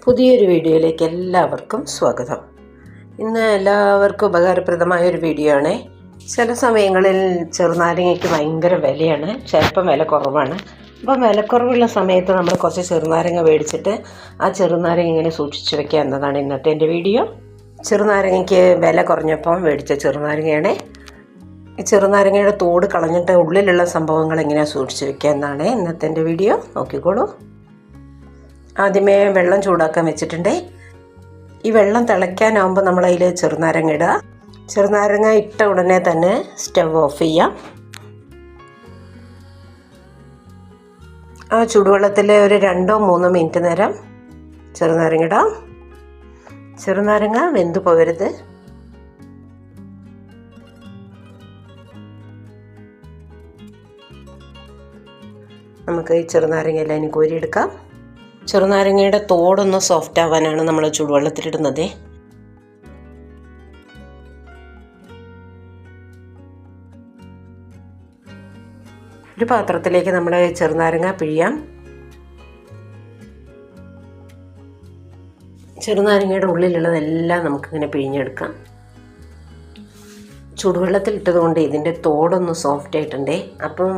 പുതിയൊരു വീഡിയോയിലേക്ക് എല്ലാവർക്കും സ്വാഗതം. ഇന്ന് എല്ലാവർക്കും ഉപകാരപ്രദമായൊരു വീഡിയോ ആണ്. ചില സമയങ്ങളിൽ ചെറുനാരങ്ങയ്ക്ക് ഭയങ്കര വിലയാണ്, ചിലപ്പം വില കുറവാണ്. അപ്പം വിലക്കുറവുള്ള സമയത്ത് നമ്മൾ കുറച്ച് ചെറുനാരങ്ങ മേടിച്ചിട്ട് ആ ചെറുനാരങ്ങ ഇങ്ങനെ സൂക്ഷിച്ച് വെക്കുക എന്നതാണ് ഇന്നത്തെ എൻ്റെ വീഡിയോ. ചെറുനാരങ്ങയ്ക്ക് വില കുറഞ്ഞപ്പം മേടിച്ച ചെറുനാരങ്ങയാണ്. ഈ ചെറുനാരങ്ങയുടെ തോട് കളഞ്ഞിട്ട് ഉള്ളിലുള്ള സംഭവങ്ങൾ എങ്ങനെയാണ് സൂക്ഷിച്ച് വെക്കുക എന്നാണ് ഇന്നത്തെ എൻ്റെ വീഡിയോ. നോക്കിക്കോളൂ. ആദ്യമേ വെള്ളം ചൂടാക്കാൻ വെച്ചിട്ടുണ്ട്. ഈ വെള്ളം തിളയ്ക്കാനാവുമ്പോൾ നമ്മളതിൽ ചെറുനാരങ്ങ ഇടുക. ചെറുനാരങ്ങ ഇട്ട ഉടനെ തന്നെ സ്റ്റവ് ഓഫ് ചെയ്യാം. ആ ചൂടുവെള്ളത്തിൽ ഒരു 2-3 മിനിറ്റ് നേരം ചെറുനാരങ്ങ ഇടാം. ചെറുനാരങ്ങ വെന്തു പോകരുത്. നമുക്ക് ഈ ചെറുനാരങ്ങ എല്ലാം ഇനി കോരിയെടുക്കാം. ചെറുനാരങ്ങയുടെ തോടൊന്ന് സോഫ്റ്റ് ആവാനാണ് നമ്മൾ ചൂടുവെള്ളത്തിലിടുന്നത്. ഒരു പാത്രത്തിലേക്ക് നമ്മൾ ചെറുനാരങ്ങ പിഴിയാം. ചെറുനാരങ്ങയുടെ ഉള്ളിലുള്ളതെല്ലാം നമുക്കിങ്ങനെ പിഴിഞ്ഞെടുക്കാം. ചൂടുവെള്ളത്തിലിട്ടത് കൊണ്ട് ഇതിൻ്റെ തോടൊന്ന് സോഫ്റ്റ് ആയിട്ടുണ്ടേ. അപ്പം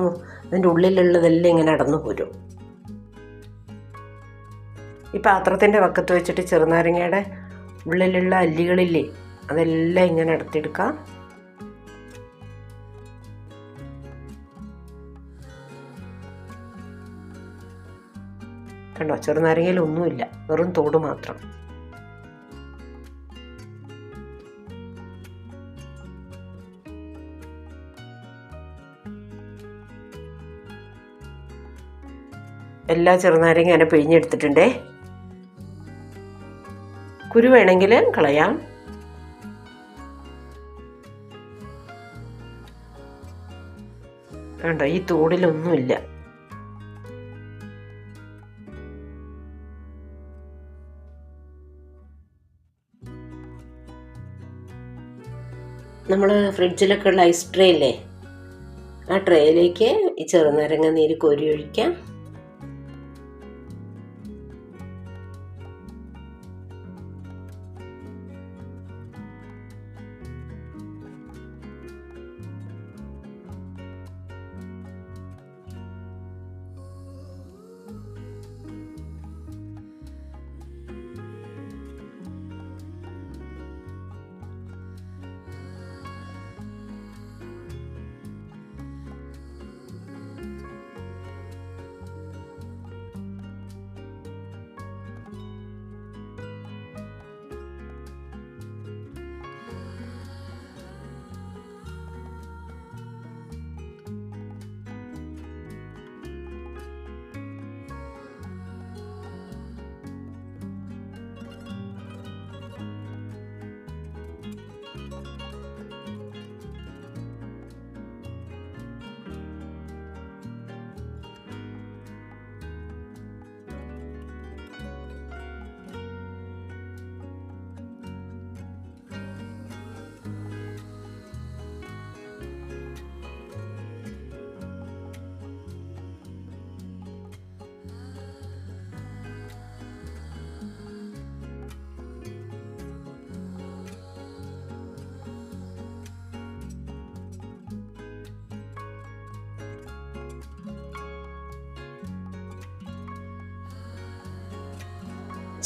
ഇതിൻ്റെ ഉള്ളിലുള്ളതെല്ലാം ഇങ്ങനെ അടന്നു പോരും. ഈ പാത്രത്തിൻ്റെ വക്കത്ത് വെച്ചിട്ട് ചെറുനാരങ്ങയുടെ ഉള്ളിലുള്ള അല്ലികളില്ലേ, അതെല്ലാം ഇങ്ങനെ എടുത്തെടുക്കാം. കണ്ടോ, ചെറുനാരങ്ങയിൽ ഒന്നുമില്ല, വെറും തോട് മാത്രം. എല്ലാ ചെറുനാരങ്ങ അങ്ങനെ പിഴിഞ്ഞെടുത്തിട്ടുണ്ടേ. കുരു വേണമെങ്കിൽ കളയാം. കണ്ടോ, ഈ തോടിലൊന്നുമില്ല. നമ്മൾ ഫ്രിഡ്ജിലൊക്കെ ഉള്ള ഐസ് ട്രേ ഇല്ലേ, ആ ട്രേയിലേക്ക് ഈ ചെറുനാരങ്ങ നീര് കോരി ഒഴിക്കാം.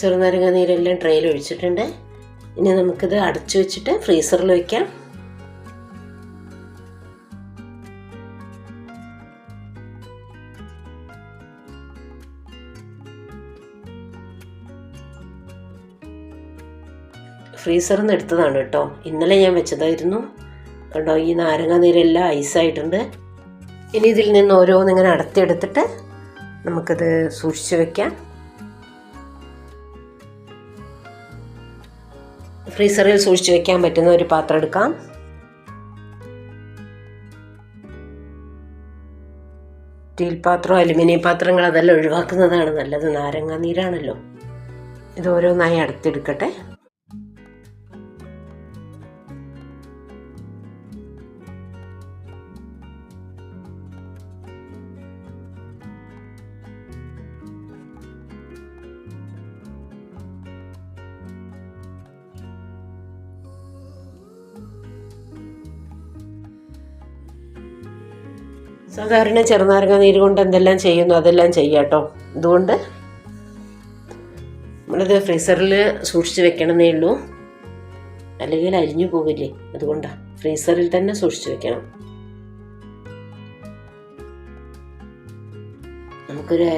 ചെറുനാരങ്ങ നീരെല്ലാം ട്രെയിൽ ഒഴിച്ചിട്ടുണ്ട്. ഇനി നമുക്കിത് അടച്ചു വെച്ചിട്ട് ഫ്രീസറിൽ വയ്ക്കാം. ഫ്രീസറിൽ നിന്ന് എടുത്തതാണ് കേട്ടോ, ഇന്നലെ ഞാൻ വെച്ചതായിരുന്നു. കണ്ടോ, ഈ നാരങ്ങ നീരെല്ലാം ഐസായിട്ടുണ്ട്. ഇനി ഇതിൽ നിന്ന് ഓരോന്നിങ്ങനെ അടത്തിയെടുത്തിട്ട് നമുക്കത് സൂക്ഷിച്ച് വെക്കാം. ഫ്രീസറിൽ സൂക്ഷിച്ച് വെക്കാൻ പറ്റുന്ന ഒരു പാത്രം എടുക്കാം. സ്റ്റീൽ പാത്രം, അലുമിനിയം പാത്രങ്ങൾ അതെല്ലാം ഒഴിവാക്കുന്നതാണ് നല്ലത്. നാരങ്ങ നീരാണല്ലോ. ഇത് ഓരോന്നായി അടുത്തെടുക്കട്ടെ. സാധാരണ ചെറുനാരങ്ങ നീര് കൊണ്ട് എന്തെല്ലാം ചെയ്യുന്നു അതെല്ലാം ചെയ്യാം കേട്ടോ. ഇതുകൊണ്ട് നമ്മളിത് ഫ്രീസറിൽ സൂക്ഷിച്ച് വെക്കണമെന്നേ ഉള്ളൂ, അല്ലെങ്കിൽ അരിഞ്ഞു പോകില്ലേ. അതുകൊണ്ടാണ് ഫ്രീസറിൽ തന്നെ സൂക്ഷിച്ച് വെക്കണം. നമുക്കൊരു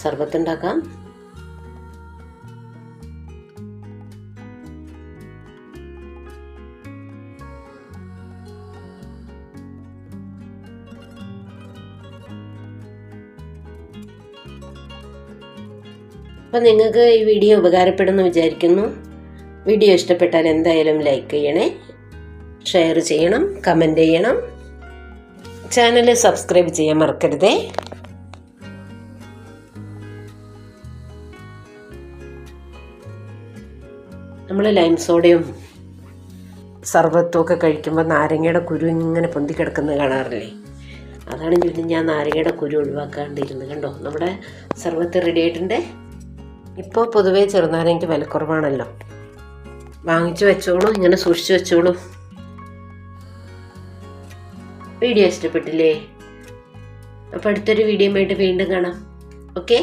സർബത്ത് ഉണ്ടാക്കാം. അപ്പം നിങ്ങൾക്ക് ഈ വീഡിയോ ഉപകാരപ്പെടുമെന്ന് വിചാരിക്കുന്നു. വീഡിയോ ഇഷ്ടപ്പെട്ടാൽ എന്തായാലും ലൈക്ക് ചെയ്യണേ, ഷെയർ ചെയ്യണം, കമൻറ്റ് ചെയ്യണം, ചാനൽ സബ്സ്ക്രൈബ് ചെയ്യാൻ മറക്കരുതേ. നമ്മൾ ലൈം സോഡയും സർബത്തും ഒക്കെ കഴിക്കുമ്പോൾ നാരങ്ങയുടെ കുരു ഇങ്ങനെ പൊന്തി കിടക്കുന്നത് കാണാറില്ലേ? അതാണ് ഞാൻ നാരങ്ങയുടെ കുരു ഒഴിവാക്കാണ്ടിരുന്നത്. കണ്ടോ, നമ്മുടെ സർബത്ത് റെഡി ആയിട്ടുണ്ട്. ഇപ്പോൾ പൊതുവേ ചെറുനാരങ്ങയ്ക്ക് വിലക്കുറവാണല്ലോ. വാങ്ങിച്ചു വെച്ചോളൂ, ഇങ്ങനെ സൂക്ഷിച്ചു വെച്ചോളൂ. വീഡിയോ ഇഷ്ടപ്പെട്ടില്ലേ? അപ്പോൾ അടുത്തൊരു വീഡിയോ ആയിട്ട് വീണ്ടും കാണാം. ഓക്കെ.